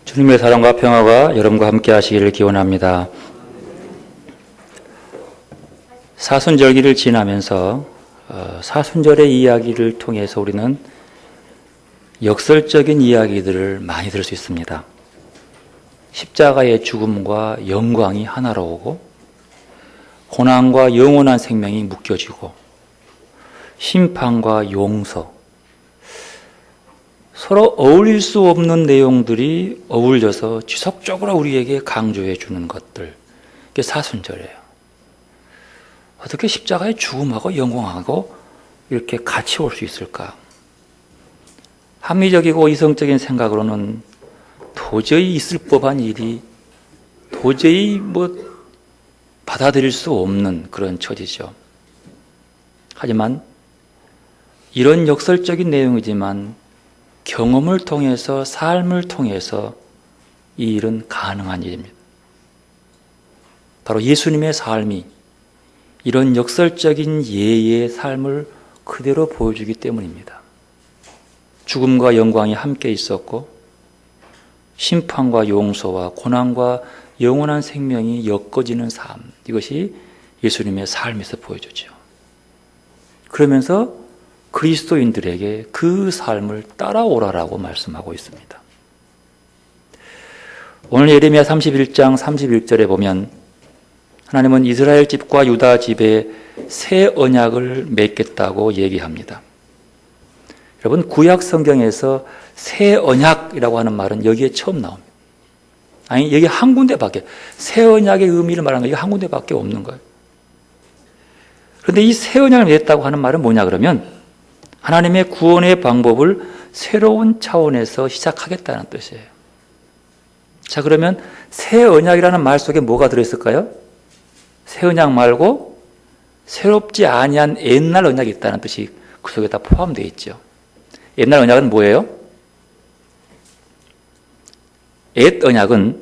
주님의 사랑과 평화가 여러분과 함께 하시기를 기원합니다. 사순절기를 지나면서 사순절의 이야기를 통해서 우리는 역설적인 이야기들을 많이 들을 수 있습니다. 십자가의 죽음과 영광이 하나로 오고 고난과 영원한 생명이 묶여지고 심판과 용서, 서로 어울릴 수 없는 내용들이 어울려서 지속적으로 우리에게 강조해 주는 것들, 그게 사순절이에요. 어떻게 십자가의 죽음하고 영광하고 이렇게 같이 올 수 있을까? 합리적이고 이성적인 생각으로는 도저히 있을 법한 일이 도저히 받아들일 수 없는 그런 처지죠. 하지만 이런 역설적인 내용이지만 경험을 통해서, 삶을 통해서 이 일은 가능한 일입니다. 바로 예수님의 삶이 이런 역설적인 예의 삶을 그대로 보여주기 때문입니다. 죽음과 영광이 함께 있었고 심판과 용서와 고난과 영원한 생명이 엮어지는 삶, 이것이 예수님의 삶에서 보여주죠. 그러면서 그리스도인들에게 그 삶을 따라오라라고 말씀하고 있습니다. 오늘 예레미야 31장 31절에 보면 하나님은 이스라엘 집과 유다 집에 새 언약을 맺겠다고 얘기합니다. 여러분, 구약 성경에서 새 언약이라고 하는 말은 여기에 처음 나옵니다. 아니, 여기 한 군데밖에, 새 언약의 의미를 말하는 거 여기 한 군데밖에 없는 거예요. 그런데 이 새 언약을 맺었다고 하는 말은 뭐냐 그러면 하나님의 구원의 방법을 새로운 차원에서 시작하겠다는 뜻이에요. 자, 그러면 새 언약이라는 말 속에 뭐가 들어있을까요? 새 언약 말고 새롭지 아니한 옛날 언약이 있다는 뜻이 그 속에 다 포함되어 있죠. 옛날 언약은 뭐예요? 옛 언약은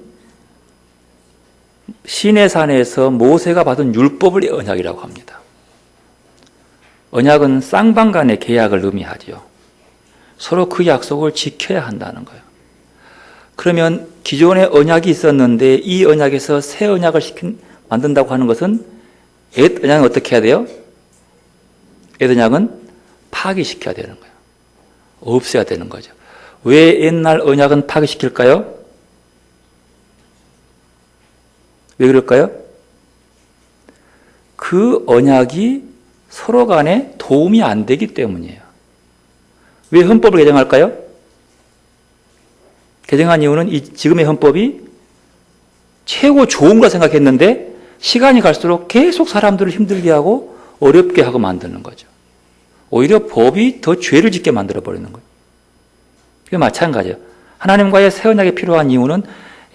시내산에서 모세가 받은 율법을 언약이라고 합니다. 언약은 쌍방 간의 계약을 의미하죠. 서로 그 약속을 지켜야 한다는 거예요. 그러면 기존에 언약이 있었는데 이 언약에서 새 언약을 만든다고 하는 것은 옛 언약은 어떻게 해야 돼요? 옛 언약은 파기시켜야 되는 거예요. 없애야 되는 거죠. 왜 옛날 언약은 파기시킬까요? 왜 그럴까요? 그 언약이 서로 간에 도움이 안 되기 때문이에요. 왜 헌법을 개정할까요? 개정한 이유는 지금의 헌법이 최고 좋은 걸 생각했는데 시간이 갈수록 계속 사람들을 힘들게 하고 어렵게 하고 만드는 거죠. 오히려 법이 더 죄를 짓게 만들어버리는 거예요. 이게 마찬가지예요. 하나님과의 새 언약이 필요한 이유는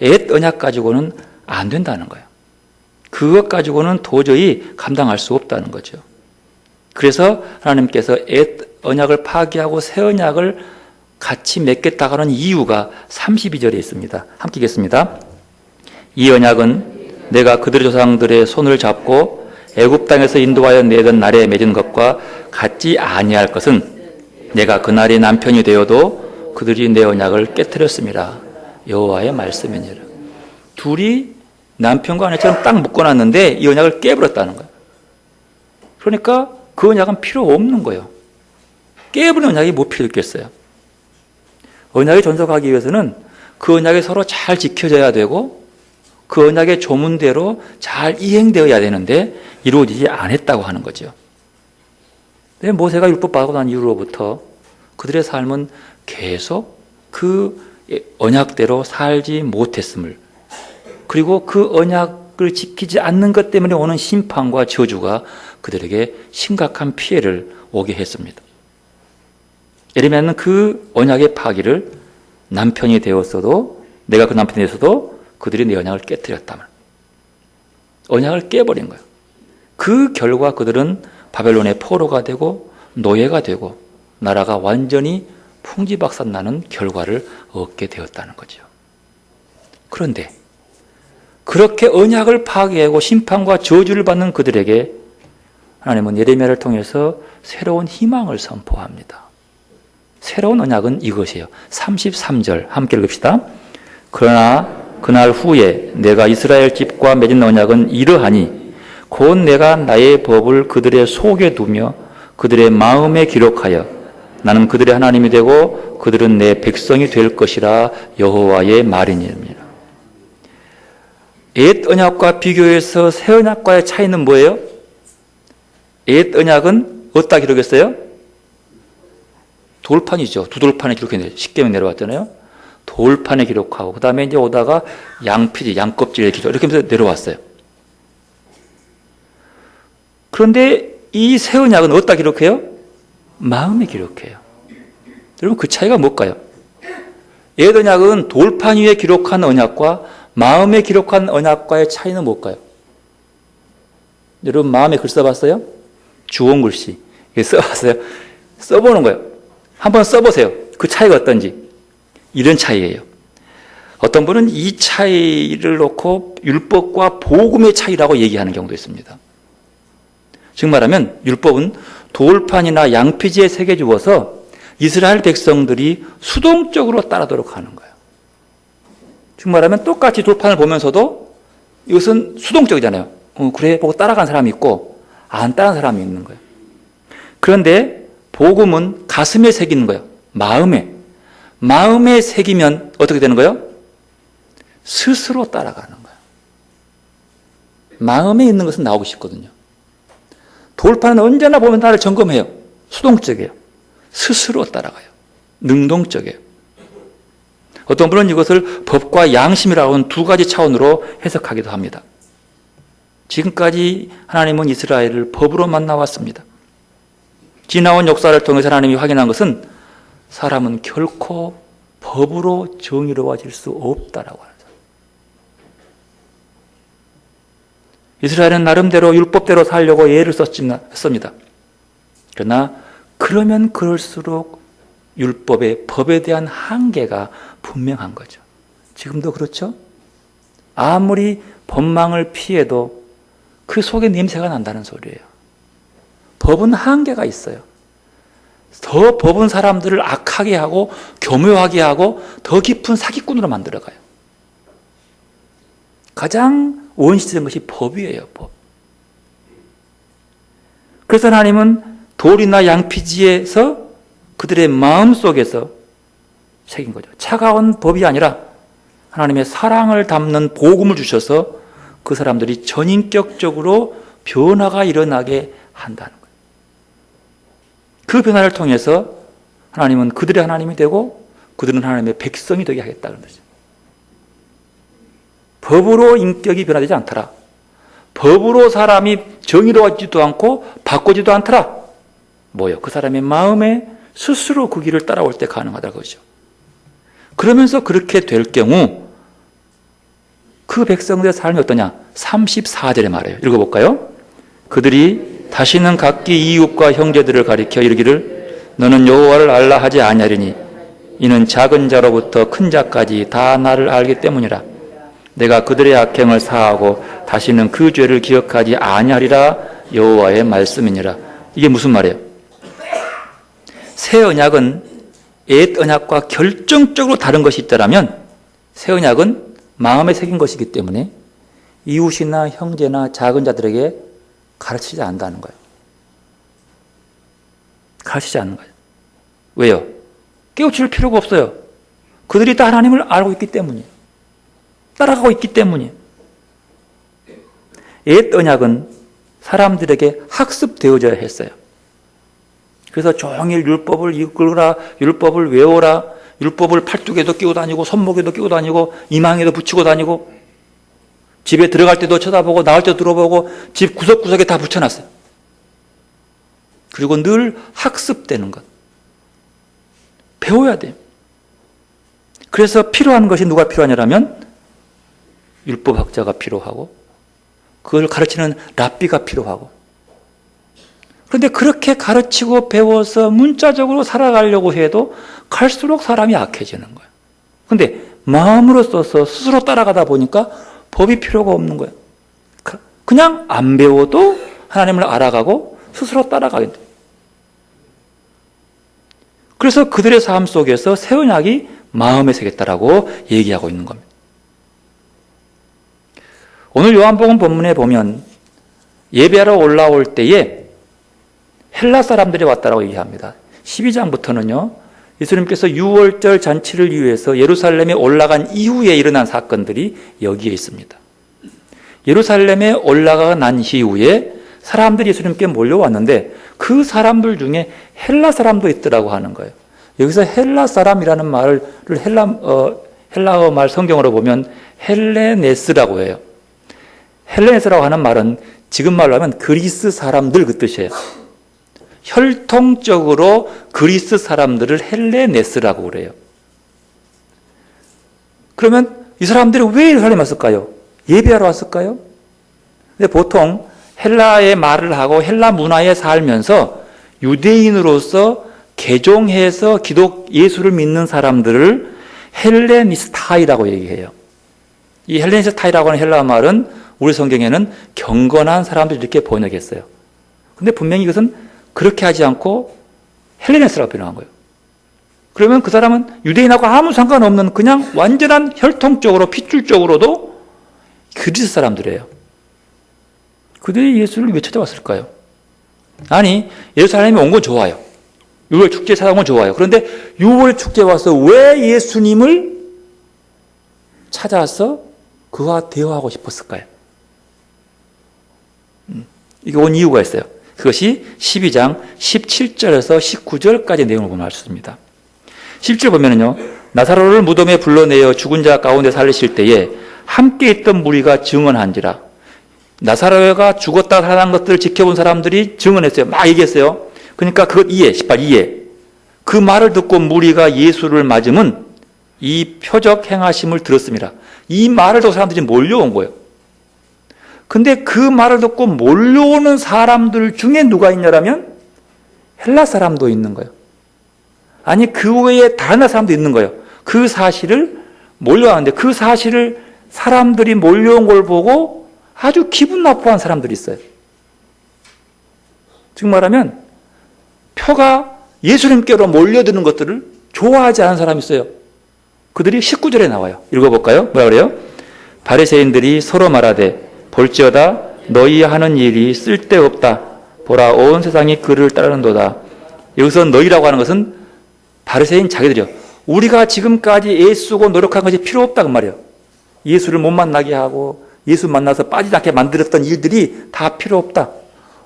옛 언약 가지고는 안 된다는 거예요. 그것 가지고는 도저히 감당할 수 없다는 거죠. 그래서 하나님께서 옛 언약을 파기하고 새 언약을 같이 맺겠다고 하는 이유가 32절에 있습니다. 함께 읽겠습니다. 이 언약은 내가 그들의 조상들의 손을 잡고 애굽 땅에서 인도하여 내던 날에 맺은 것과 같지 아니할 것은 내가 그날이 남편이 되어도 그들이 내 언약을 깨뜨렸습니다. 여호와의 말씀이니라. 둘이 남편과 아내처럼 딱 묶어놨는데 이 언약을 깨버렸다는 거예요. 그러니까 그 언약은 필요 없는 거예요. 깨버린 언약이 뭐 필요 있겠어요? 언약이 존속하기 위해서는 그 언약이 서로 잘 지켜져야 되고 그 언약의 조문대로 잘 이행되어야 되는데 이루어지지 않았다고 하는 거죠. 모세가 율법 받고 난 이후로부터 그들의 삶은 계속 그 언약대로 살지 못했음을, 그리고 그 언약을 지키지 않는 것 때문에 오는 심판과 저주가 그들에게 심각한 피해를 오게 했습니다. 예레미야는 그 언약의 파기를 남편이 되었어도, 내가 그 남편이 되었어도 그들이 내 언약을 깨뜨렸다면, 언약을 깨버린 거예요. 그 결과 그들은 바벨론의 포로가 되고 노예가 되고 나라가 완전히 풍지박산나는 결과를 얻게 되었다는 거죠. 그런데 그렇게 언약을 파괴하고 심판과 저주를 받는 그들에게 하나님은 예레미야를 통해서 새로운 희망을 선포합니다. 새로운 언약은 이것이에요. 33절 함께 읽읍시다. 그러나 그날 후에 내가 이스라엘 집과 맺은 언약은 이러하니 곧 내가 나의 법을 그들의 속에 두며 그들의 마음에 기록하여 나는 그들의 하나님이 되고 그들은 내 백성이 될 것이라 여호와의 말이니라. 옛 언약과 비교해서 새 언약과의 차이는 뭐예요? 옛 언약은 어디다 기록했어요? 돌판이죠. 두 돌판에 기록했는데 십계명 내려왔잖아요. 돌판에 기록하고 그 다음에 이제 오다가 양피지, 양껍질에 기록 이렇게 하면서 내려왔어요. 그런데 이 새 언약은 어디다 기록해요? 마음에 기록해요. 여러분 그 차이가 뭘까요? 옛 언약은 돌판 위에 기록한 언약과 마음에 기록한 언약과의 차이는 뭘까요? 여러분 마음에 글 써봤어요? 주홍 글씨 써봤어요? 써보는 거예요. 한번 써보세요. 그 차이가 어떤지. 이런 차이예요. 어떤 분은 이 차이를 놓고 율법과 복음의 차이라고 얘기하는 경우도 있습니다. 즉 말하면 율법은 돌판이나 양피지에 새겨주어서 이스라엘 백성들이 수동적으로 따르도록 하는 거예요. 즉 말하면 똑같이 돌판을 보면서도 이것은 수동적이잖아요. 그래 보고 따라간 사람이 있고 안 따라간 사람이 있는 거예요. 그런데 복음은 가슴에 새기는 거예요. 마음에 새기면 어떻게 되는 거예요? 스스로 따라가는 거예요. 마음에 있는 것은 나오기 쉽거든요. 돌판은 언제나 보면 나를 점검해요. 수동적이에요. 스스로 따라가요. 능동적이에요. 어떤 분은 이것을 법과 양심이라고 하는 두 가지 차원으로 해석하기도 합니다. 지금까지 하나님은 이스라엘을 법으로 만나왔습니다. 지나온 역사를 통해서 하나님이 확인한 것은 사람은 결코 법으로 정의로워질 수 없다라고 하죠. 이스라엘은 나름대로 율법대로 살려고 예를 썼습니다. 그러나 그러면 그럴수록 율법의 법에 대한 한계가 분명한 거죠. 지금도 그렇죠? 아무리 법망을 피해도 그 속에 냄새가 난다는 소리예요. 법은 한계가 있어요. 더 법은 사람들을 악하게 하고 교묘하게 하고 더 깊은 사기꾼으로 만들어가요. 가장 원시적인 것이 법이에요. 법. 그래서 하나님은 돌이나 양피지에서 그들의 마음속에서 새긴 거죠. 차가운 법이 아니라 하나님의 사랑을 담는 복음을 주셔서 그 사람들이 전인격적으로 변화가 일어나게 한다는 거예요. 그 변화를 통해서 하나님은 그들의 하나님이 되고 그들은 하나님의 백성이 되게 하겠다는 거죠. 법으로 인격이 변화되지 않더라. 법으로 사람이 정의로워지지도 않고 바꾸지도 않더라. 뭐요? 그 사람의 마음에 스스로 그 길을 따라올 때 가능하다는 거죠. 그러면서 그렇게 될 경우 그 백성들의 삶이 어떠냐? 34절에 말해요. 읽어볼까요? 그들이 다시는 각기 이웃과 형제들을 가리켜 이르기를 너는 여호와를 알라 하지 아니하리니 이는 작은 자로부터 큰 자까지 다 나를 알기 때문이라. 내가 그들의 악행을 사하고 다시는 그 죄를 기억하지 아니하리라. 여호와의 말씀이니라. 이게 무슨 말이에요? 새 언약은 옛 언약과 결정적으로 다른 것이 있다면 새 언약은 마음에 새긴 것이기 때문에 이웃이나 형제나 작은 자들에게 가르치지 않는다는 거예요. 가르치지 않는 거예요. 왜요? 깨우칠 필요가 없어요. 그들이 다 하나님을 알고 있기 때문이에요. 따라가고 있기 때문이에요. 옛 언약은 사람들에게 학습되어져야 했어요. 그래서 종일 율법을 이끌어라, 율법을 외워라, 율법을 팔뚝에도 끼고 다니고 손목에도 끼고 다니고 이마에도 붙이고 다니고 집에 들어갈 때도 쳐다보고 나올 때도 들어보고 집 구석구석에 다 붙여놨어요. 그리고 늘 학습되는 것. 배워야 돼요. 그래서 필요한 것이 누가 필요하냐면 율법학자가 필요하고 그걸 가르치는 랍비가 필요하고 그런데 그렇게 가르치고 배워서 문자적으로 살아가려고 해도 갈수록 사람이 악해지는 거예요. 그런데 마음으로 써서 스스로 따라가다 보니까 법이 필요가 없는 거예요. 그냥 안 배워도 하나님을 알아가고 스스로 따라가게 돼요. 그래서 그들의 삶 속에서 새 언약이 마음에 새겼다라고 얘기하고 있는 겁니다. 오늘 요한복음 본문에 보면 예배하러 올라올 때에 헬라 사람들이 왔다라고 얘기합니다. 12장부터는요. 예수님께서 유월절 잔치를 위해서 예루살렘에 올라간 이후에 일어난 사건들이 여기에 있습니다. 예루살렘에 올라가 난 이후에 사람들이 예수님께 몰려왔는데 그 사람들 중에 헬라 사람도 있더라고 하는 거예요. 여기서 헬라 사람이라는 말을 헬라어 말 성경으로 보면 헬레네스라고 해요. 헬레네스라고 하는 말은 지금 말로 하면 그리스 사람들 그 뜻이에요. 혈통적으로 그리스 사람들을 헬레네스라고 그래요. 그러면 이 사람들이 왜 예루살렘에 왔을까요? 예배하러 왔을까요? 근데 보통 헬라의 말을 하고 헬라 문화에 살면서 유대인으로서 개종해서 예수를 믿는 사람들을 헬레니스타이라고 얘기해요. 이 헬레니스타이라고 하는 헬라 말은 우리 성경에는 경건한 사람들 이렇게 번역했어요. 근데 분명히 이것은 그렇게 하지 않고 헬레네스라고 표현한 거예요. 그러면 그 사람은 유대인하고 아무 상관없는 그냥 완전한 혈통적으로 핏줄적으로도 그리스 사람들이에요. 그들이 예수를 왜 찾아왔을까요? 아니, 예루살렘에 온 건 좋아요. 6월 축제 찾아온 건 좋아요. 그런데 6월 축제에 와서 왜 예수님을 찾아서 그와 대화하고 싶었을까요? 이게 온 이유가 있어요. 그것이 12장 17절에서 19절까지 내용을 보면 알 수 있습니다. 17절 보면은요, 나사로를 무덤에 불러내어 죽은 자 가운데 살리실 때에 함께 있던 무리가 증언한지라. 나사로가 죽었다 살아난 것들을 지켜본 사람들이 증언했어요. 막 얘기했어요. 그러니까 그것 18 그 말을 듣고 무리가 예수를 맞으면 이 표적 행하심을 들었습니다. 이 말을 듣고 사람들이 몰려온 거예요. 근데 그 말을 듣고 몰려오는 사람들 중에 누가 있냐라면 헬라 사람도 있는 거예요. 아니, 그 외에 다른 사람도 있는 거예요. 그 사실을 몰려왔는데 그 사실을 사람들이 몰려온 걸 보고 아주 기분 나빠한 사람들이 있어요. 즉 말하면 표가 예수님께로 몰려드는 것들을 좋아하지 않은 사람이 있어요. 그들이 19절에 나와요. 읽어볼까요? 뭐라 그래요? 바리새인들이 서로 말하되 볼지어다 너희 하는 일이 쓸데없다. 보라 온 세상이 그를 따르는도다. 여기서 너희라고 하는 것은 바리새인 자기들이요. 우리가 지금까지 애쓰고 노력한 것이 필요 없다 그 말이에요. 예수를 못 만나게 하고 예수 만나서 빠지지 않게 만들었던 일들이 다 필요 없다.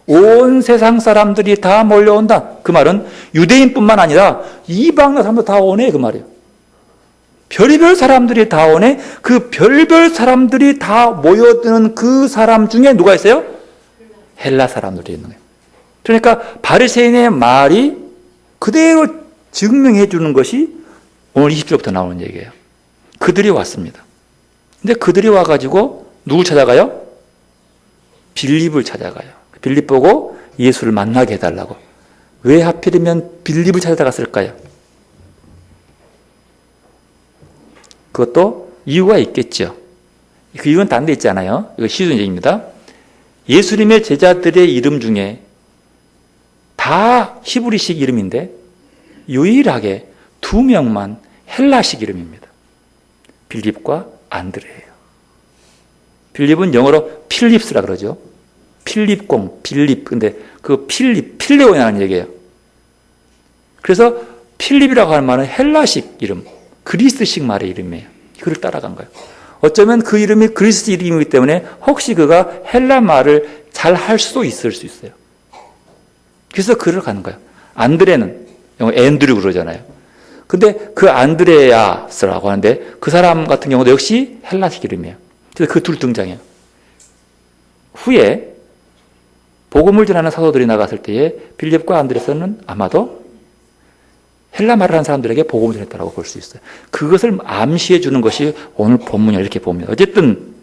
온 세상 사람들이 다 몰려온다. 그 말은 유대인뿐만 아니라 이방 사람도 다 오네 그 말이에요. 별의별 사람들이 다 오네. 그 별별 사람들이 다 모여드는 그 사람 중에 누가 있어요? 헬라 사람들이 있는 거예요. 그러니까 바리새인의 말이 그대로 증명해 주는 것이 오늘 20절부터 나오는 얘기예요. 그들이 왔습니다. 근데 그들이 와가지고 누굴 찾아가요? 빌립을 찾아가요. 빌립 보고 예수를 만나게 해달라고. 왜 하필이면 빌립을 찾아갔을까요? 그것도 이유가 있겠죠. 그 이유는 다른 데 있잖아요. 이거 시순입니다. 예수님의 제자들의 이름 중에 다 히브리식 이름인데 유일하게 2명만 헬라식 이름입니다. 빌립과 안드레예요. 빌립은 영어로 필립스라 그러죠. 필립공, 빌립. 근데 그 필레오라는 얘기예요. 그래서 필립이라고 하는 말은 헬라식 이름, 그리스식 말의 이름이에요. 그를 따라간 거예요. 어쩌면 그 이름이 그리스 이름이기 때문에 혹시 그가 헬라 말을 잘 할 수도 있을 수 있어요. 그래서 그를 가는 거예요. 안드레는 영어 앤드류 그러잖아요. 근데 그 안드레아스라고 하는데 그 사람 같은 경우도 역시 헬라식 이름이에요. 그래서 그 둘 등장해요. 후에 복음을 전하는 사도들이 나갔을 때에 빌립과 안드레스는 아마도 헬라 말을 하는 사람들에게 복음을 전했다고 볼 수 있어요. 그것을 암시해 주는 것이 오늘 본문이라 이렇게 봅니다. 어쨌든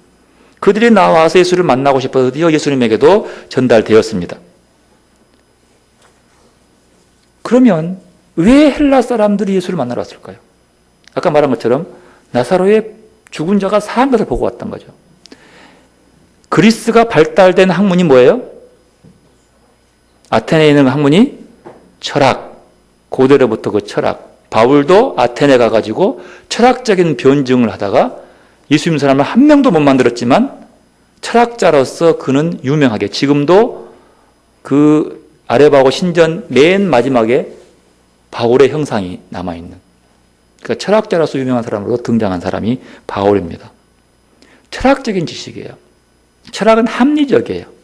그들이 나와서 예수를 만나고 싶어서 드디어 예수님에게도 전달되었습니다. 그러면 왜 헬라 사람들이 예수를 만나러 왔을까요? 아까 말한 것처럼 나사로의 죽은 자가 사한 것을 보고 왔던 거죠. 그리스가 발달된 학문이 뭐예요? 아테네에 있는 학문이 철학, 고대로부터 그 철학, 바울도 아테네 가가지고 철학적인 변증을 하다가 예수 믿는 사람을 한 명도 못 만들었지만 철학자로서 그는 유명하게, 지금도 그 아레바고 신전 맨 마지막에 바울의 형상이 남아있는, 그러니까 철학자로서 유명한 사람으로 등장한 사람이 바울입니다. 철학적인 지식이에요. 철학은 합리적이에요.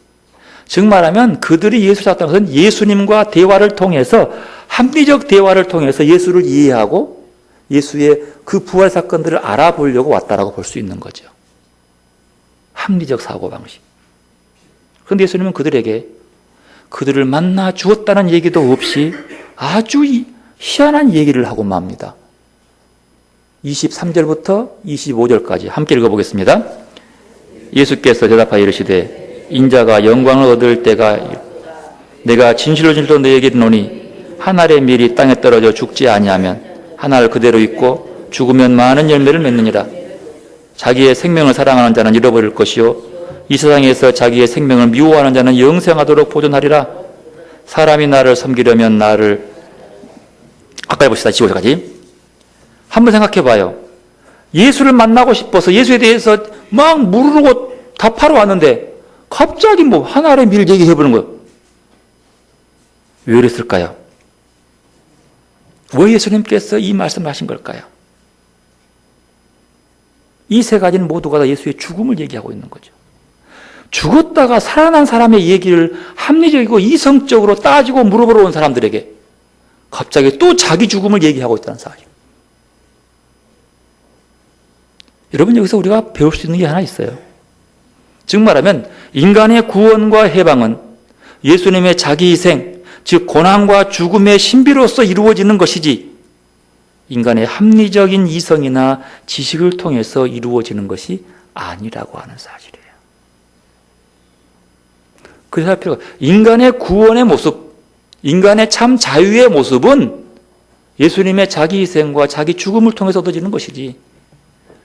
즉 말하면 그들이 예수를 찾았다는 것은 예수님과 대화를 통해서, 합리적 대화를 통해서 예수를 이해하고 예수의 그 부활 사건들을 알아보려고 왔다라고 볼 수 있는 거죠. 합리적 사고방식. 그런데 예수님은 그들에게 그들을 만나 주었다는 얘기도 없이 아주 희한한 얘기를 하고 맙니다. 23절부터 25절까지 함께 읽어보겠습니다. 예수께서 대답하여 이르시되 인자가 영광을 얻을 때가 내가 진실로 진실로 너희에게 이르노니 한 알의 밀이 땅에 떨어져 죽지 아니하면 한 알 그대로 있고 죽으면 많은 열매를 맺느니라. 자기의 생명을 사랑하는 자는 잃어버릴 것이요 이 세상에서 자기의 생명을 미워하는 자는 영생하도록 보존하리라. 사람이 나를 섬기려면 나를, 아까 봅시다. 15절까지 한번 생각해 봐요. 예수를 만나고 싶어서 예수에 대해서 막 물으고 답하러 왔는데 갑자기 뭐 하나의 밀 얘기해 보는 거예요. 왜 그랬을까요? 왜 예수님께서 이 말씀을 하신 걸까요? 이 세 가지는 모두가 다 예수의 죽음을 얘기하고 있는 거죠. 죽었다가 살아난 사람의 얘기를 합리적이고 이성적으로 따지고 물어보러 온 사람들에게 갑자기 또 자기 죽음을 얘기하고 있다는 사실. 여러분, 여기서 우리가 배울 수 있는 게 하나 있어요. 즉 말하면 인간의 구원과 해방은 예수님의 자기 희생, 즉 고난과 죽음의 신비로서 이루어지는 것이지 인간의 합리적인 이성이나 지식을 통해서 이루어지는 것이 아니라고 하는 사실이에요. 그래서 할 필요가, 인간의 구원의 모습, 인간의 참 자유의 모습은 예수님의 자기 희생과 자기 죽음을 통해서 얻어지는 것이지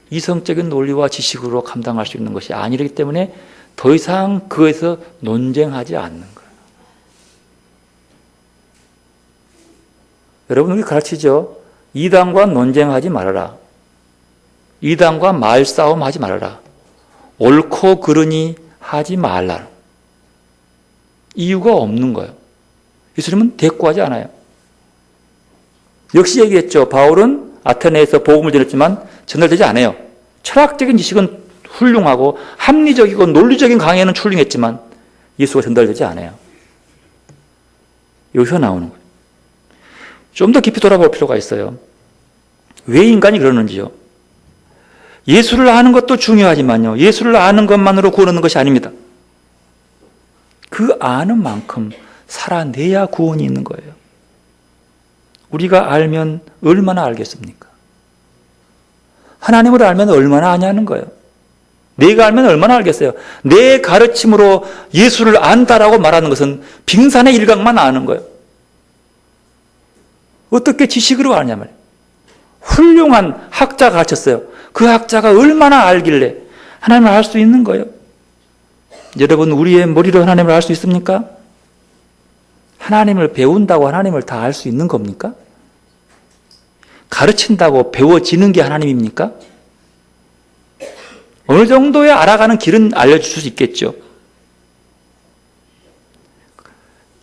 이성적인 논리와 지식으로 감당할 수 있는 것이 아니기 때문에 더 이상 그에서 논쟁하지 않는 거예요. 여러분, 우리 가르치죠. 이단과 논쟁하지 말아라. 이단과 말싸움 하지 말아라. 옳고 그르니 하지 말라. 이유가 없는 거예요. 예수님은 대꾸하지 않아요. 역시 얘기했죠. 바울은 아테네에서 복음을 전했지만 전달되지 않아요. 철학적인 지식은 훌륭하고 합리적이고 논리적인 강의는 출중했지만 예수가 전달되지 않아요. 여기서 나오는 거예요. 좀 더 깊이 돌아볼 필요가 있어요. 왜 인간이 그러는지요. 예수를 아는 것도 중요하지만요, 예수를 아는 것만으로 구원하는 것이 아닙니다. 그 아는 만큼 살아내야 구원이 있는 거예요. 우리가 알면 얼마나 알겠습니까? 하나님을 알면 얼마나 아냐는 거예요. 내가 알면 얼마나 알겠어요. 내 가르침으로 예수를 안다라고 말하는 것은 빙산의 일각만 아는 거예요. 어떻게 지식으로 아냐면 훌륭한 학자가 가르쳤어요. 그 학자가 얼마나 알길래 하나님을 알 수 있는 거예요. 여러분, 우리의 머리로 하나님을 알 수 있습니까? 하나님을 배운다고 하나님을 다 알 수 있는 겁니까? 가르친다고 배워지는 게 하나님입니까? 어느 정도의 알아가는 길은 알려줄 수 있겠죠.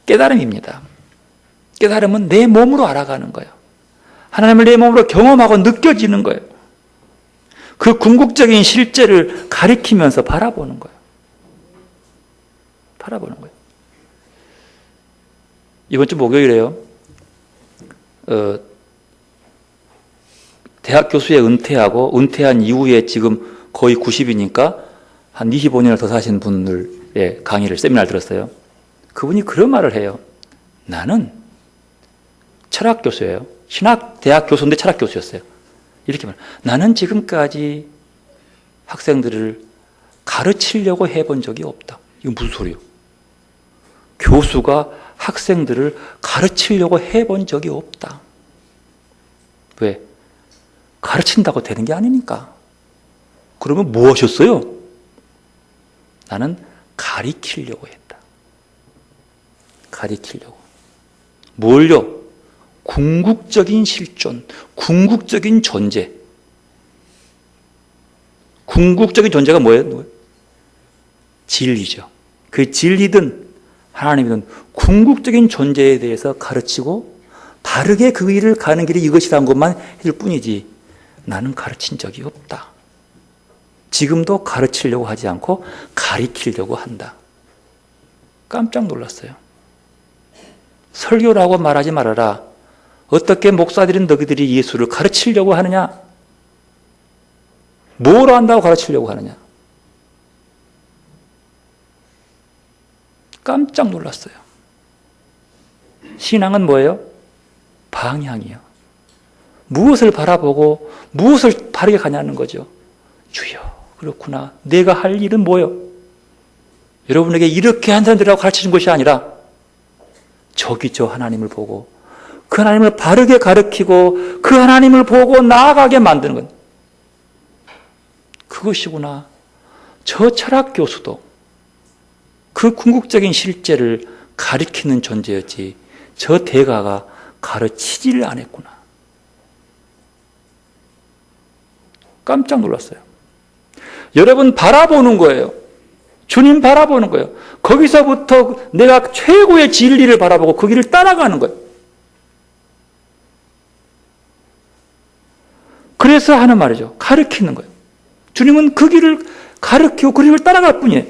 깨달음입니다. 깨달음은 내 몸으로 알아가는 거예요. 하나님을 내 몸으로 경험하고 느껴지는 거예요. 그 궁극적인 실제를 가리키면서 바라보는 거예요. 바라보는 거예요. 이번 주 목요일에요. 대학 교수에 은퇴하고 은퇴한 이후에 지금 거의 90이니까 한 25년을 더 사신 분들의 강의를, 세미나를 들었어요. 그분이 그런 말을 해요. 나는 철학 교수예요. 신학 대학 교수인데 철학 교수였어요. 이렇게 말해요. 나는 지금까지 학생들을 가르치려고 해본 적이 없다. 이거 무슨 소리예요? 교수가 학생들을 가르치려고 해본 적이 없다. 왜? 가르친다고 되는 게 아니니까. 그러면 뭐 하셨어요? 나는 가리키려고 했다. 가리키려고. 뭘요? 궁극적인 실존, 궁극적인 존재. 궁극적인 존재가 뭐예요? 진리죠. 그 진리든 하나님이든 궁극적인 존재에 대해서 가르치고 바르게 그 길을 가는 길이 이것이라는 것만 해줄 뿐이지 나는 가르친 적이 없다. 지금도 가르치려고 하지 않고 가리키려고 한다. 깜짝 놀랐어요. 설교라고 말하지 말아라. 어떻게 목사들인 너희들이 예수를 가르치려고 하느냐? 뭐로 한다고 가르치려고 하느냐? 깜짝 놀랐어요. 신앙은 뭐예요? 방향이요. 무엇을 바라보고 무엇을 바르게 가냐는 거죠. 주여, 그렇구나. 내가 할 일은 뭐요? 여러분에게 이렇게 한 사람들이라고 가르치는 것이 아니라 저기 저 하나님을 보고 그 하나님을 바르게 가르치고 그 하나님을 보고 나아가게 만드는 것. 그것이구나. 저 철학 교수도 그 궁극적인 실제를 가리키는 존재였지 저 대가가 가르치지를 않았구나. 깜짝 놀랐어요. 여러분 바라보는 거예요. 주님 바라보는 거예요. 거기서부터 내가 최고의 진리를 바라보고 그 길을 따라가는 거예요. 그래서 하는 말이죠. 가르치는 거예요. 주님은 그 길을 가르치고 그 길을 따라갈 뿐이에요.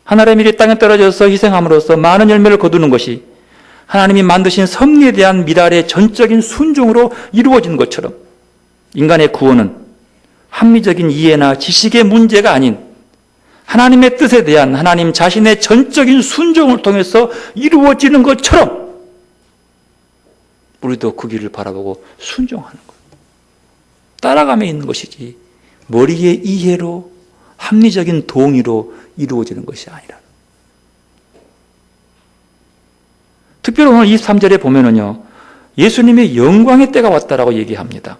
하나님의 미래 땅에 떨어져서 희생함으로써 많은 열매를 거두는 것이 하나님이 만드신 섭리에 대한 미랄의 전적인 순종으로 이루어지는 것처럼 인간의 구원은 합리적인 이해나 지식의 문제가 아닌 하나님의 뜻에 대한 하나님 자신의 전적인 순종을 통해서 이루어지는 것처럼 우리도 그 길을 바라보고 순종하는 거예요. 따라가며 있는 것이지 머리의 이해로 합리적인 동의로 이루어지는 것이 아니라. 특별히 오늘 23절에 보면은요, 예수님의 영광의 때가 왔다라고 얘기합니다.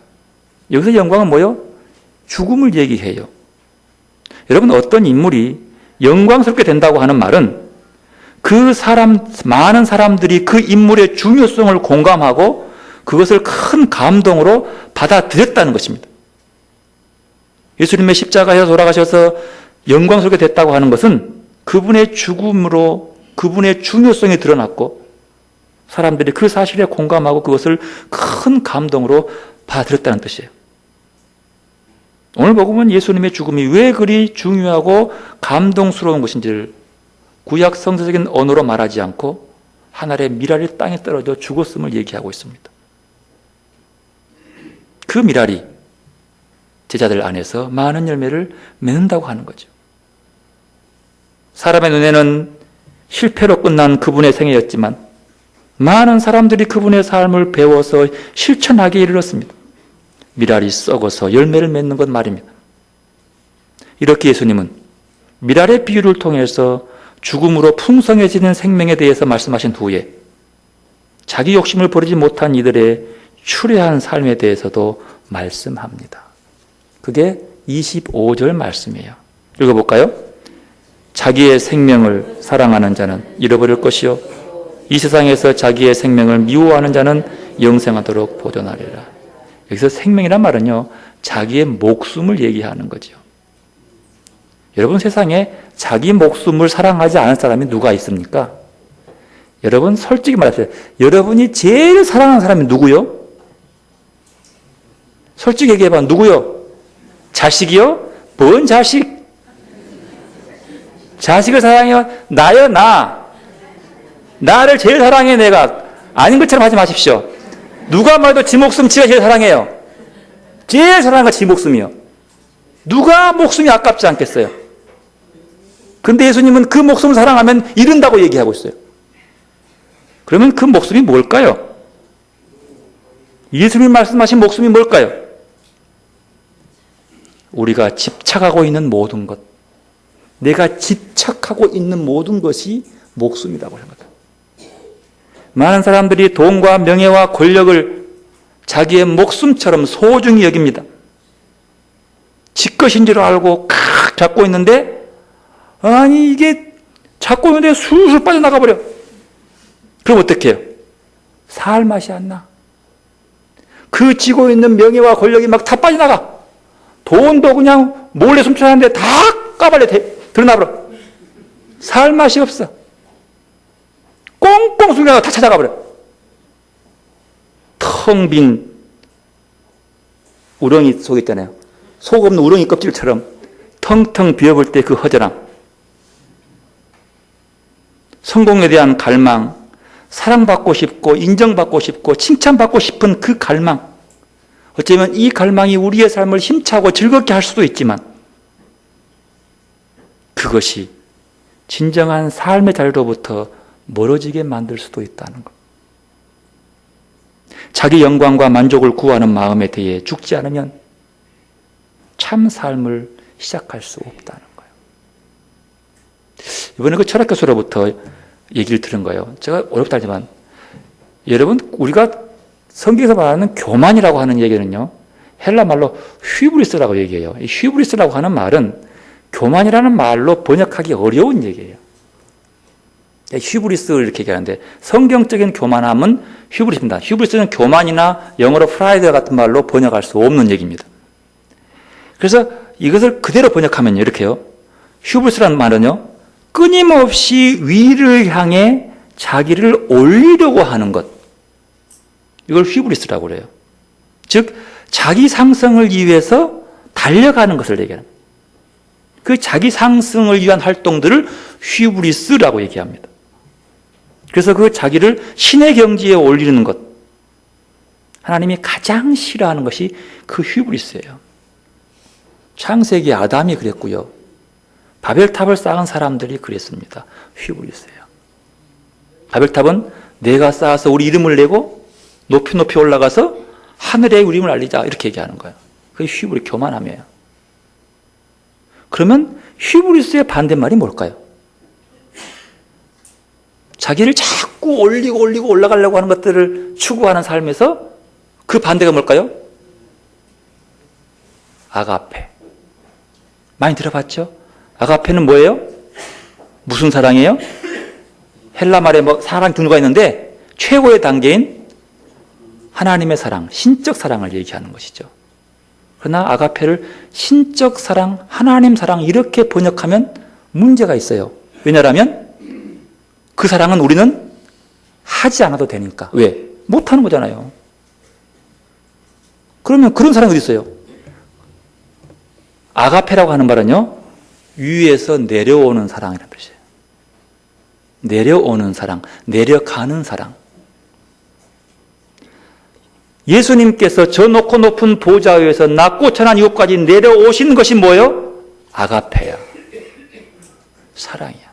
여기서 영광은 뭐요? 죽음을 얘기해요. 여러분, 어떤 인물이 영광스럽게 된다고 하는 말은 그 많은 사람들이 그 인물의 중요성을 공감하고 그것을 큰 감동으로 받아들였다는 것입니다. 예수님의 십자가에서 돌아가셔서 영광스럽게 됐다고 하는 것은 그분의 죽음으로 그분의 중요성이 드러났고 사람들이 그 사실에 공감하고 그것을 큰 감동으로 받아들였다는 뜻이에요. 오늘 보면 예수님의 죽음이 왜 그리 중요하고 감동스러운 것인지를 구약 성서적인 언어로 말하지 않고 하늘의 미랄이 땅에 떨어져 죽었음을 얘기하고 있습니다. 그 미랄이 제자들 안에서 많은 열매를 맺는다고 하는 거죠. 사람의 눈에는 실패로 끝난 그분의 생애였지만 많은 사람들이 그분의 삶을 배워서 실천하기에 이르렀습니다. 미랄이 썩어서 열매를 맺는 것 말입니다. 이렇게 예수님은 미랄의 비유를 통해서 죽음으로 풍성해지는 생명에 대해서 말씀하신 후에 자기 욕심을 버리지 못한 이들의 추레한 삶에 대해서도 말씀합니다. 그게 25절 말씀이에요. 읽어볼까요? 자기의 생명을 사랑하는 자는 잃어버릴 것이요 이 세상에서 자기의 생명을 미워하는 자는 영생하도록 보존하리라. 여기서 생명이란 말은요, 자기의 목숨을 얘기하는 거죠. 여러분, 세상에 자기 목숨을 사랑하지 않은 사람이 누가 있습니까? 여러분, 솔직히 말하세요. 여러분이 제일 사랑하는 사람이 누구요? 솔직히 얘기해봐. 누구요? 자식이요? 뭔 자식? 자식을 사랑해요? 나요, 나. 나를 제일 사랑해, 내가. 아닌 것처럼 하지 마십시오. 누가 말해도 지 목숨 지가 제일 사랑해요. 제일 사랑하는 건 지 목숨이요. 누가 목숨이 아깝지 않겠어요? 근데 예수님은 그 목숨을 사랑하면 잃는다고 얘기하고 있어요. 그러면 그 목숨이 뭘까요? 예수님이 말씀하신 목숨이 뭘까요? 우리가 집착하고 있는 모든 것, 내가 집착하고 있는 모든 것이 목숨이라고 하는 거다. 많은 사람들이 돈과 명예와 권력을 자기의 목숨처럼 소중히 여깁니다. 지 것인 줄 알고 칵 잡고 있는데 아니 이게 잡고 있는데 술술 빠져나가 버려. 그럼 어떻게 해요? 살 맛이 안 나. 그 쥐고 있는 명예와 권력이 막 다 빠져나가. 돈도 그냥 몰래 숨겨놨는데 다 까발려 드러나버려. 살 맛이 없어. 꽁꽁 숨겨놔 다 찾아가버려. 텅 빈 우렁이 속에 있잖아요. 속 없는 우렁이 껍질처럼 텅텅 비어볼 때 그 허전함. 성공에 대한 갈망, 사랑받고 싶고 인정받고 싶고 칭찬받고 싶은 그 갈망. 어쩌면 이 갈망이 우리의 삶을 힘차고 즐겁게 할 수도 있지만 그것이 진정한 삶의 자리로부터 멀어지게 만들 수도 있다는 것. 자기 영광과 만족을 구하는 마음에 대해 죽지 않으면 참 삶을 시작할 수 없다는 거예요. 이번에 그 철학교수로부터 얘기를 들은 거예요. 제가 어렵다 하지만 여러분 우리가 성경에서 말하는 교만이라고 하는 얘기는요. 헬라 말로 휘브리스라고 얘기해요. 이 휘브리스라고 하는 말은 교만이라는 말로 번역하기 어려운 얘기예요. 휘브리스를 이렇게 얘기하는데 성경적인 교만함은 휘브리스입니다. 휘브리스는 교만이나 영어로 프라이드 같은 말로 번역할 수 없는 얘기입니다. 그래서 이것을 그대로 번역하면 이렇게요. 휘브리스라는 말은요. 끊임없이 위를 향해 자기를 올리려고 하는 것. 이걸 휘브리스라고 그래요. 즉 자기 상승을 위해서 달려가는 것을 얘기합니다. 그 자기 상승을 위한 활동들을 휘브리스라고 얘기합니다. 그래서 그 자기를 신의 경지에 올리는 것, 하나님이 가장 싫어하는 것이 그 휘브리스예요. 창세기 아담이 그랬고요. 바벨탑을 쌓은 사람들이 그랬습니다. 휘브리스예요. 바벨탑은 내가 쌓아서 우리 이름을 내고 높이 높이 올라가서 하늘에 우리 이름을 알리자 이렇게 얘기하는 거예요. 그게 휘브리스, 교만함이에요. 그러면 휘브리스의 반대말이 뭘까요? 자기를 자꾸 올리고 올라가려고 하는 것들을 추구하는 삶에서 그 반대가 뭘까요? 아가페. 많이 들어봤죠? 아가페는 뭐예요? 무슨 사랑이에요? 헬라 말에 뭐 사랑 종류가 있는데 최고의 단계인 하나님의 사랑, 신적 사랑을 얘기하는 것이죠. 그러나 아가페를 신적 사랑, 하나님 사랑 이렇게 번역하면 문제가 있어요. 왜냐하면 그 사랑은 우리는 하지 않아도 되니까. 왜? 못하는 거잖아요. 그러면 그런 사랑이 어디 있어요? 아가페라고 하는 말은요. 위에서 내려오는 사랑이라는 뜻이에요. 내려오는 사랑, 내려가는 사랑. 예수님께서 저 높고 높은 보좌 위에서 낮고 천한 이곳까지 내려오신 것이 뭐예요? 아가페야. 사랑이야.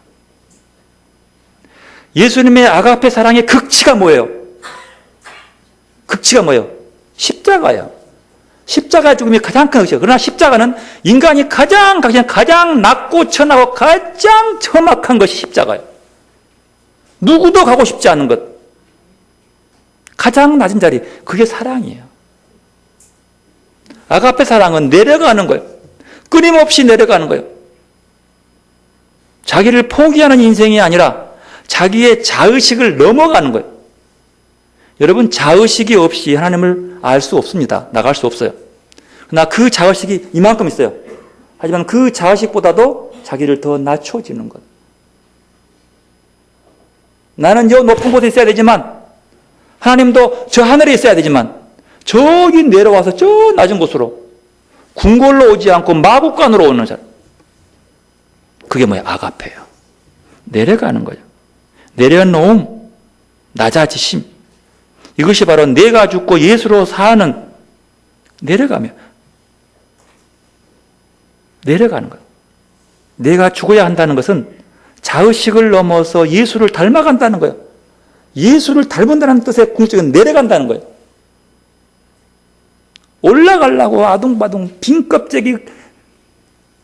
예수님의 아가페 사랑의 극치가 뭐예요? 극치가 뭐예요? 십자가예요. 십자가의 죽음이 가장 큰 것이에요. 그러나 십자가는 인간이 가장 낮고 천하고 가장 험악한 것이 십자가예요. 누구도 가고 싶지 않은 것. 가장 낮은 자리. 그게 사랑이에요. 아가페 사랑은 내려가는 거예요. 끊임없이 내려가는 거예요. 자기를 포기하는 인생이 아니라 자기의 자의식을 넘어가는 거예요. 여러분 자의식이 없이 하나님을 알 수 없습니다. 나갈 수 없어요. 그러나 그 자의식이 이만큼 있어요. 하지만 그 자의식보다도 자기를 더 낮춰지는 것. 나는 저 높은 곳에 있어야 되지만 하나님도 저 하늘에 있어야 되지만 저기 내려와서 저 낮은 곳으로 궁궐로 오지 않고 마국간으로 오는 사람. 그게 뭐야? 아가페예요. 내려가는 거예요. 내려놓음, 낮아지심. 이것이 바로 내가 죽고 예수로 사는 내려가는 거예요. 내가 죽어야 한다는 것은 자의식을 넘어서 예수를 닮아간다는 거예요. 예수를 닮은다는 뜻의 궁극적인 내려간다는 거예요. 올라가려고 아둥바둥 빈 껍데기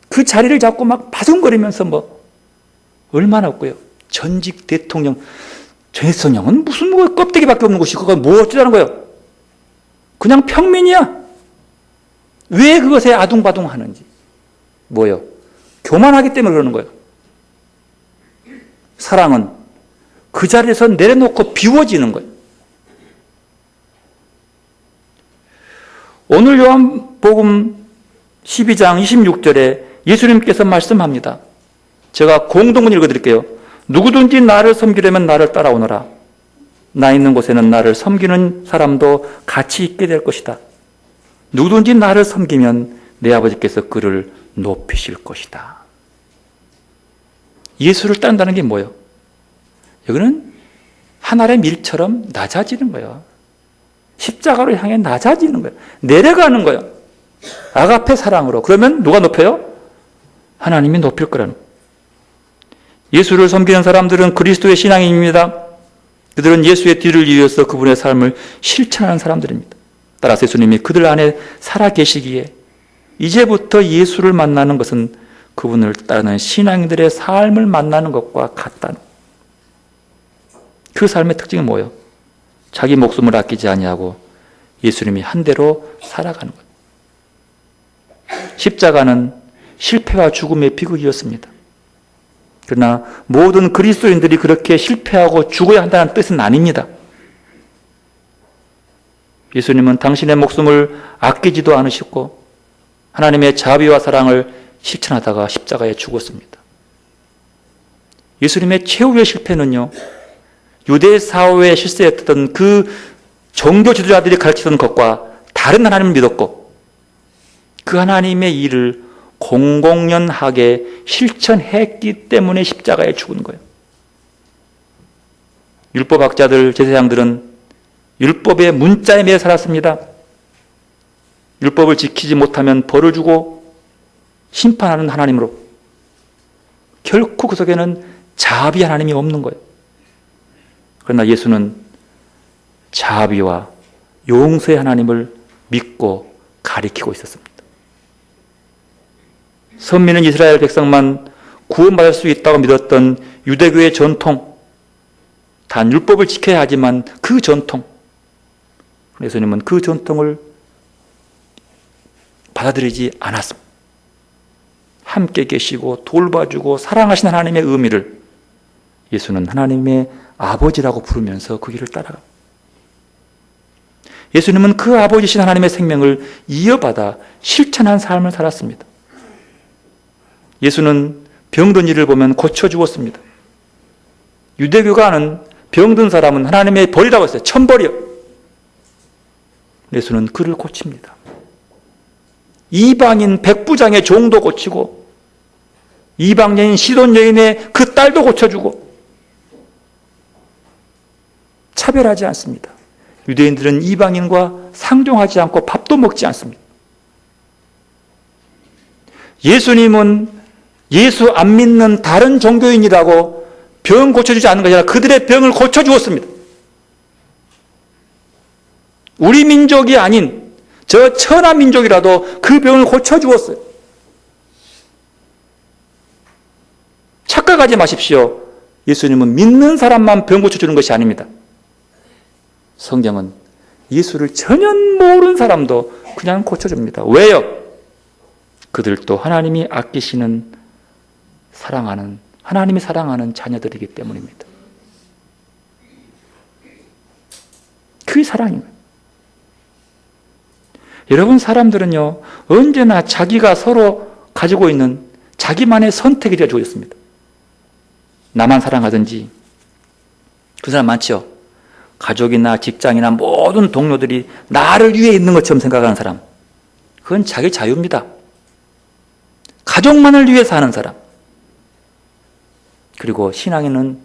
그 자리를 잡고 막 바둥거리면서 뭐 얼마나 없고요. 전직 대통령, 전 대통령은 무슨 뭐 껍데기밖에 없는 곳이 그거 뭐 어쩌자는 거예요. 그냥 평민이야. 왜 그것에 아둥바둥 하는지. 뭐예요? 교만하기 때문에 그러는 거예요. 사랑은 그 자리에서 내려놓고 비워지는 거예요. 오늘 요한복음 12장 26절에 예수님께서 말씀합니다. 제가 공동문 읽어드릴게요. 누구든지 나를 섬기려면 나를 따라오너라. 나 있는 곳에는 나를 섬기는 사람도 같이 있게 될 것이다. 누구든지 나를 섬기면 내 아버지께서 그를 높이실 것이다. 예수를 따른다는 게 뭐예요? 여기는 하늘의 밀처럼 낮아지는 거예요. 십자가로 향해 낮아지는 거예요. 내려가는 거예요. 아가페 사랑으로. 그러면 누가 높여요? 하나님이 높일 거라는 거예요. 예수를 섬기는 사람들은 그리스도의 신앙인입니다. 그들은 예수의 뒤를 이어서 그분의 삶을 실천하는 사람들입니다. 따라서 예수님이 그들 안에 살아 계시기에 이제부터 예수를 만나는 것은 그분을 따르는 신앙인들의 삶을 만나는 것과 같다는 거예요. 그 삶의 특징이 뭐예요? 자기 목숨을 아끼지 아니하고 예수님이 한 대로 살아가는 거예요. 십자가는 실패와 죽음의 비극이었습니다. 그러나 모든 그리스도인들이 그렇게 실패하고 죽어야 한다는 뜻은 아닙니다. 예수님은 당신의 목숨을 아끼지도 않으셨고 하나님의 자비와 사랑을 실천하다가 십자가에 죽었습니다. 예수님의 최후의 실패는요, 유대 사회에 실세했던 그 종교 지도자들이 가르치던 것과 다른 하나님을 믿었고 그 하나님의 일을 공공연하게 실천했기 때문에 십자가에 죽은 거예요. 율법학자들, 제사장들은 율법의 문자에 매여 살았습니다. 율법을 지키지 못하면 벌을 주고 심판하는 하나님으로. 결코 그 속에는 자비 하나님이 없는 거예요. 그러나 예수는 자비와 용서의 하나님을 믿고 가리키고 있었습니다. 선민은 이스라엘 백성만 구원받을 수 있다고 믿었던 유대교의 전통, 단 율법을 지켜야 하지만 그 전통, 예수님은 그 전통을 받아들이지 않았습니다. 함께 계시고 돌봐주고 사랑하신 하나님의 의미를 예수는 하나님의 아버지라고 부르면서 그 길을 따라갑니다. 예수님은 그 아버지신 하나님의 생명을 이어받아 실천한 삶을 살았습니다. 예수는 병든 이를 보면 고쳐 주었습니다. 유대교가 하는 병든 사람은 하나님의 벌이라고 했어요. 천벌이요. 예수는 그를 고칩니다. 이방인 백부장의 종도 고치고 이방 여인 시돈 여인의 그 딸도 고쳐주고 차별하지 않습니다. 유대인들은 이방인과 상종하지 않고 밥도 먹지 않습니다. 예수님은 예수 안 믿는 다른 종교인이라고 병 고쳐주지 않는 것이 아니라 그들의 병을 고쳐주었습니다. 우리 민족이 아닌 저 천하 민족이라도 그 병을 고쳐주었어요. 착각하지 마십시오. 예수님은 믿는 사람만 병 고쳐주는 것이 아닙니다. 성경은 예수를 전혀 모르는 사람도 그냥 고쳐줍니다. 왜요? 그들도 하나님이 아끼시는 사랑하는, 하나님이 사랑하는 자녀들이기 때문입니다. 그게 사랑입니다. 여러분, 사람들은요, 언제나 자기가 서로 가지고 있는 자기만의 선택이 가지고 있습니다. 나만 사랑하든지. 그 사람 많죠? 가족이나 직장이나 모든 동료들이 나를 위해 있는 것처럼 생각하는 사람. 그건 자기 자유입니다. 가족만을 위해 사는 사람. 그리고 신앙인은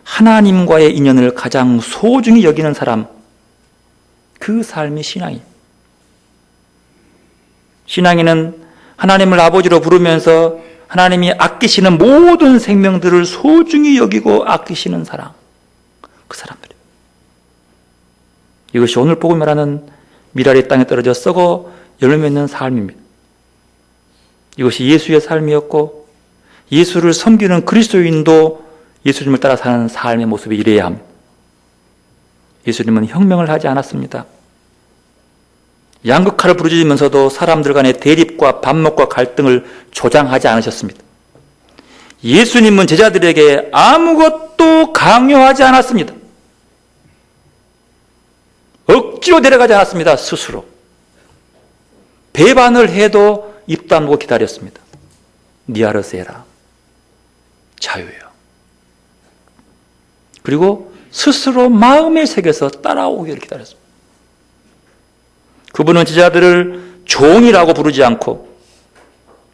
하나님과의 인연을 가장 소중히 여기는 사람. 그 삶이 신앙이에요. 신앙인은 하나님을 아버지로 부르면서 하나님이 아끼시는 모든 생명들을 소중히 여기고 아끼시는 사람. 그 사람들이에요. 이것이 오늘 복음이 말하는 미랄이 땅에 떨어져 썩어 열매 맺는 삶입니다. 이것이 예수의 삶이었고 예수를 섬기는 그리스도인도 예수님을 따라 사는 삶의 모습이 이래야 합니다. 예수님은 혁명을 하지 않았습니다. 양극화를 부르짖으면서도 사람들 간의 대립과 반목과 갈등을 조장하지 않으셨습니다. 예수님은 제자들에게 아무것도 강요하지 않았습니다. 억지로 데려가지 않았습니다. 스스로. 배반을 해도 입 다물고 기다렸습니다. 니아르세라. 자유예요. 그리고 스스로 마음에 새겨서 따라오기를 기다렸습니다. 그분은 제자들을 종이라고 부르지 않고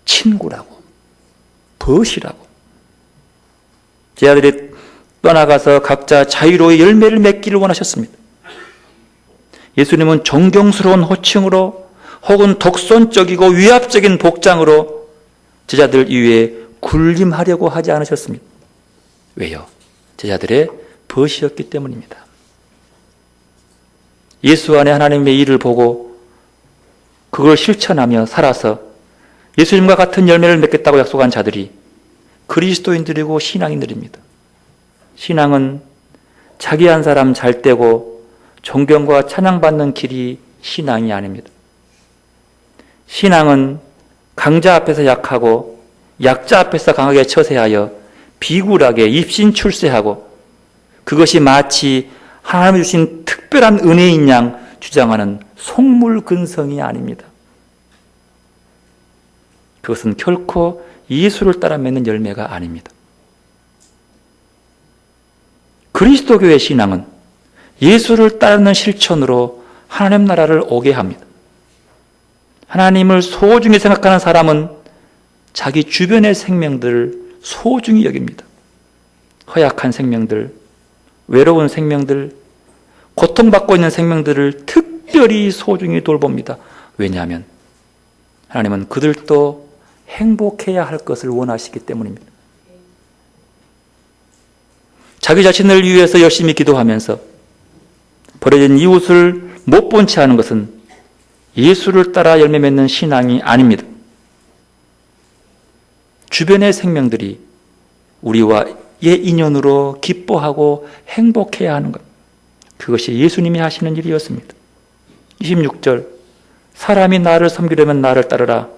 친구라고, 벗이라고. 제자들이 떠나가서 각자 자유로이 열매를 맺기를 원하셨습니다. 예수님은 존경스러운 호칭으로 혹은 독선적이고 위압적인 복장으로 제자들 이외에 군림하려고 하지 않으셨습니다. 왜요? 제자들의 벗이었기 때문입니다. 예수 안에 하나님의 일을 보고 그걸 실천하며 살아서 예수님과 같은 열매를 맺겠다고 약속한 자들이 그리스도인들이고 신앙인들입니다. 신앙은 자기 한 사람 잘 되고 존경과 찬양받는 길이 신앙이 아닙니다. 신앙은 강자 앞에서 약하고 약자 앞에서 강하게 처세하여 비굴하게 입신출세하고 그것이 마치 하나님이 주신 특별한 은혜인 양 주장하는 속물근성이 아닙니다. 그것은 결코 예수를 따라 맺는 열매가 아닙니다. 그리스도교의 신앙은 예수를 따르는 실천으로 하나님 나라를 오게 합니다. 하나님을 소중히 생각하는 사람은 자기 주변의 생명들을 소중히 여깁니다. 허약한 생명들, 외로운 생명들, 고통받고 있는 생명들을 특별히 소중히 돌봅니다. 왜냐하면 하나님은 그들도 행복해야 할 것을 원하시기 때문입니다. 자기 자신을 위해서 열심히 기도하면서 버려진 이웃을 못 본 채 하는 것은 예수를 따라 열매 맺는 신앙이 아닙니다. 주변의 생명들이 우리와의 인연으로 기뻐하고 행복해야 하는 것. 그것이 예수님이 하시는 일이었습니다. 26절 사람이 나를 섬기려면 나를 따르라.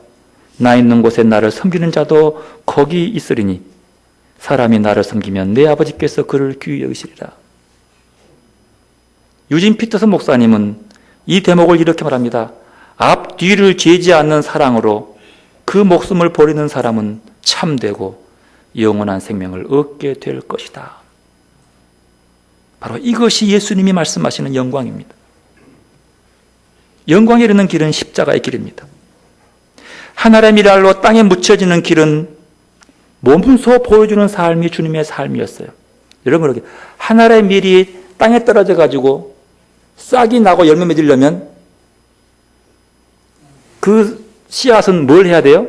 나 있는 곳에 나를 섬기는 자도 거기 있으리니 사람이 나를 섬기면 내 아버지께서 그를 귀히 여기시리라. 유진 피터슨 목사님은 이 대목을 이렇게 말합니다. 앞뒤를 재지 않는 사랑으로 그 목숨을 버리는 사람은 참되고 영원한 생명을 얻게 될 것이다. 바로 이것이 예수님이 말씀하시는 영광입니다. 영광에 이르는 길은 십자가의 길입니다. 하늘의 미랄로 땅에 묻혀지는 길은 몸소 보여주는 삶이 주님의 삶이었어요. 여러분, 그렇게 하늘의 밀이 땅에 떨어져 가지고 싹이 나고 열매 맺으려면 그 씨앗은 뭘 해야 돼요?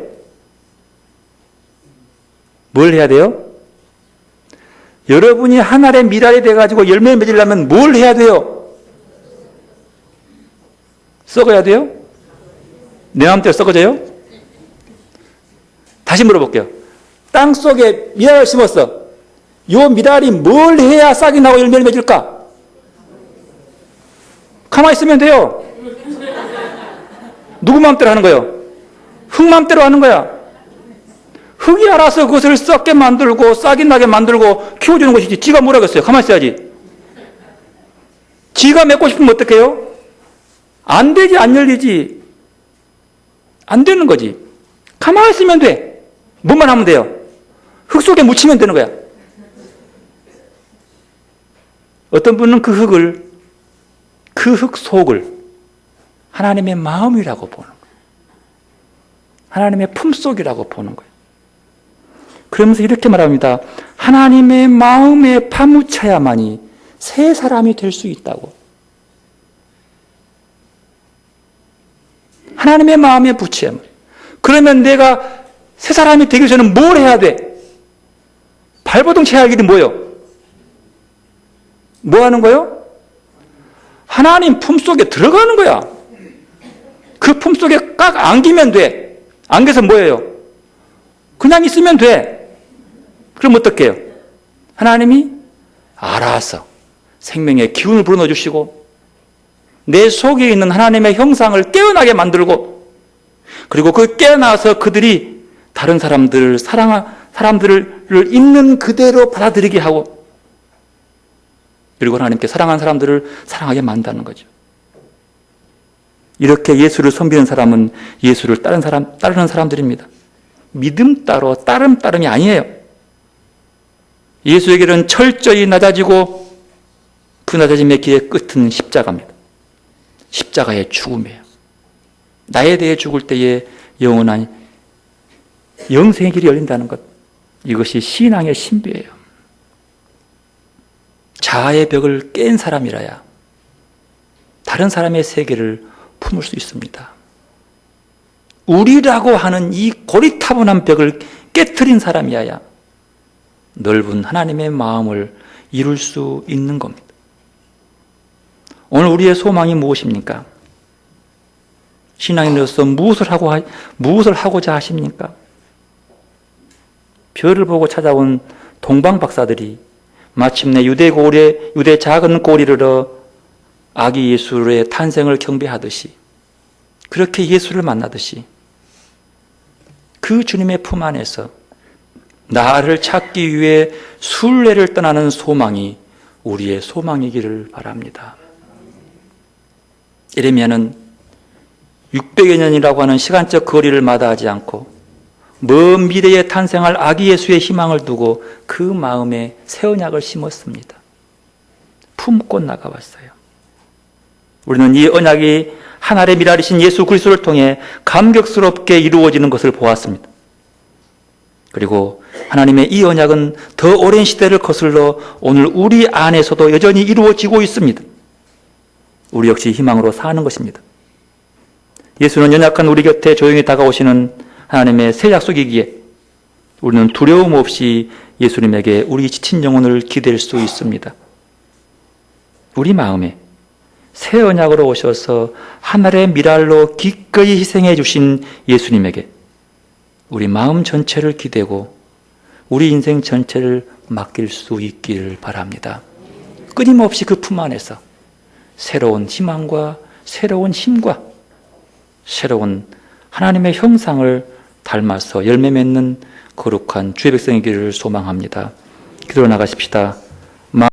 뭘 해야 돼요? 여러분이 하늘의 미랄이 돼가지고 열매 맺으려면 뭘 해야 돼요? 썩어야 돼요? 내 마음대로 썩어져요? 다시 물어볼게요. 땅 속에 미랄을 심었어. 요 미랄이 뭘 해야 싹이 나고 열매를 맺을까? 가만히 있으면 돼요. 누구 마음대로 하는 거예요? 흙 마음대로 하는 거야. 흙이 알아서 그것을 썩게 만들고 싹이 나게 만들고 키워주는 것이지 지가 뭘 하겠어요? 가만히 있어야지. 지가 맺고 싶으면 어떡해요? 안 되지, 안 열리지. 안 되는 거지. 가만히 있으면 돼. 뭐만 하면 돼요? 흙 속에 묻히면 되는 거야. 어떤 분은 그 흙을, 그 흙 속을 하나님의 마음이라고 보는 거예요. 하나님의 품속이라고 보는 거예요. 그러면서 이렇게 말합니다. 하나님의 마음에 파묻혀야만이 새 사람이 될 수 있다고. 하나님의 마음에 붙여야만. 그러면 내가 새 사람이 되기 위해서는 뭘 해야 돼? 발버둥 쳐야 할 일이 뭐예요? 뭐 하는 거예요? 하나님 품속에 들어가는 거야. 그 품속에 꽉 안기면 돼. 안겨서 뭐예요? 그냥 있으면 돼. 그럼 어떻게 해요? 하나님이 알아서 생명의 기운을 불어넣어 주시고 내 속에 있는 하나님의 형상을 깨어나게 만들고 그리고 그 깨어나서 그들이 다른 사람들을 있는 그대로 받아들이게 하고 그리고 하나님께 사랑하는 사람들을 사랑하게 만드는 거죠. 이렇게 예수를 섬기는 사람은 예수를 따르는 사람들입니다. 믿음 따로 따름 따름이 아니에요. 예수의 길은 철저히 낮아지고 그 낮아짐의 길의 끝은 십자가입니다. 십자가의 죽음이에요. 나에 대해 죽을 때에 영원한 영생의 길이 열린다는 것, 이것이 신앙의 신비예요. 자아의 벽을 깬 사람이라야 다른 사람의 세계를 품을 수 있습니다. 우리라고 하는 이 고리타분한 벽을 깨트린 사람이어야 넓은 하나님의 마음을 이룰 수 있는 겁니다. 오늘 우리의 소망이 무엇입니까? 신앙인으로서 무엇을 하고자 하십니까? 별을 보고 찾아온 동방 박사들이 마침내 유대 작은 고리를 아기 예수의 탄생을 경배하듯이, 그렇게 예수를 만나듯이 그 주님의 품 안에서 나를 찾기 위해 순례를 떠나는 소망이 우리의 소망이기를 바랍니다. 예레미야는 600여 년이라고 하는 시간적 거리를 마다하지 않고 먼 미래에 탄생할 아기 예수의 희망을 두고 그 마음에 새 언약을 심었습니다. 품고 나가왔어요. 우리는 이 언약이 하늘의 미랄이신 예수 그리스도를 통해 감격스럽게 이루어지는 것을 보았습니다. 그리고 하나님의 이 언약은 더 오랜 시대를 거슬러 오늘 우리 안에서도 여전히 이루어지고 있습니다. 우리 역시 희망으로 사는 것입니다. 예수는 연약한 우리 곁에 조용히 다가오시는 하나님의 새 약속이기에 우리는 두려움 없이 예수님에게 우리 지친 영혼을 기댈 수 있습니다. 우리 마음에 새 언약으로 오셔서 하늘의 미랄로 기꺼이 희생해 주신 예수님에게 우리 마음 전체를 기대고 우리 인생 전체를 맡길 수 있기를 바랍니다. 끊임없이 그 품 안에서 새로운 희망과 새로운 힘과 새로운 하나님의 형상을 닮아서 열매 맺는 거룩한 주의 백성이기를 소망합니다. 기도로 나가십시다.